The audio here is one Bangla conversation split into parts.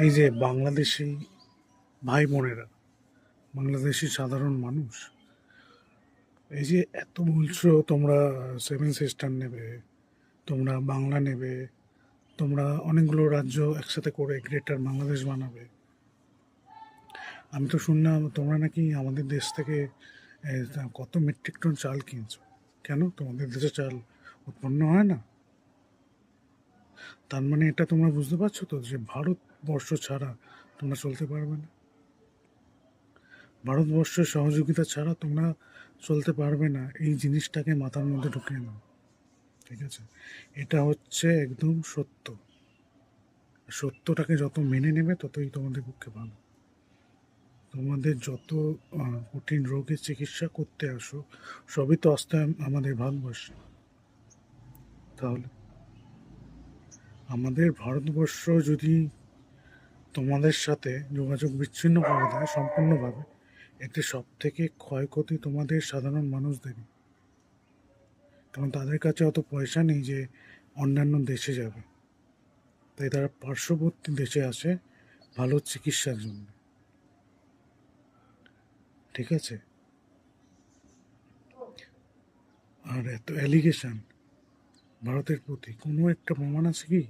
এই যে বাংলাদেশি ভাই বোনেরা, বাংলাদেশি সাধারণ মানুষ, এই যে এত বলছো তোমরা সেভেন সিস্টার নেবে, তোমরা বাংলা নেবে, তোমরা অনেকগুলো রাজ্য একসাথে করে গ্রেটার বাংলাদেশ বানাবে। আমি তো শুনলাম তোমরা নাকি আমাদের দেশ থেকে কত মেট্রিক টন চাল কিনছো। কেন তোমাদের দেশে চাল উৎপন্ন হয় না? তার মানে এটা তোমরা বুঝতে পারছো তো যে ভারতবর্ষ ছাড়া তোমরা চলতে পারবে না। ভারতবর্ষের সহযোগিতা ছাড়া তোমরা চলতে পারবে না, এই জিনিসটাকে মাথার মধ্যে ঢুকিয়ে নাও। ঠিক আছে, এটা হচ্ছে একদম সত্য। সত্যটাকে যত মেনে নেবে ততই তোমাদের পক্ষে ভালো। তোমাদের যত কঠিন রোগের চিকিৎসা করতে আসো, সবই তো আসতে আমাদের ভারতবর্ষে। তাহলে আমাদের ভারতবর্ষ যদি তোমাদের সাথে যোগাযোগ বিচ্ছিন্ন করে দেয় সম্পূর্ণভাবে, এতে সব থেকে ক্ষয়ক্ষতি তোমাদের সাধারণ মানুষদেরই। কারণ তাদের কাছে অত পয়সা নেই যে অন্যান্য দেশে যাবে, তাই তারা পার্শ্ববর্তী দেশে আসে ভালো চিকিৎসার জন্য। ঠিক আছে, আর এত অ্যালিগেশন ভারতের প্রতি, কোনো একটা প্রমাণ আছে কি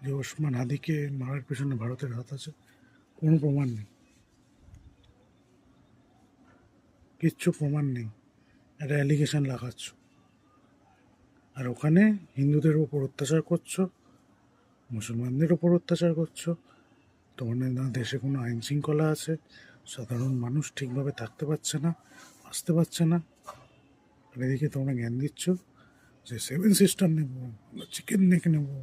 যে ওসমান হাদিকে মারার পেছনে ভারতের হাত আছে? কোনো প্রমাণ নেই, কিচ্ছু প্রমাণ নেই। একটা অ্যালিগেশন লাগাচ্ছ, আর ওখানে হিন্দুদের ওপর অত্যাচার করছো, মুসলমানদের ওপর অত্যাচার করছো। তোমাদের না দেশে কোনো আইন শৃঙ্খলা আছে, সাধারণ মানুষ ঠিকভাবে থাকতে পারছে না, আসতে পারছে না। আর এদিকে তোমরা জ্ঞান দিচ্ছ যে সেভেন সিস্টার নেবো, আমরা চিকেন নেক নেবো।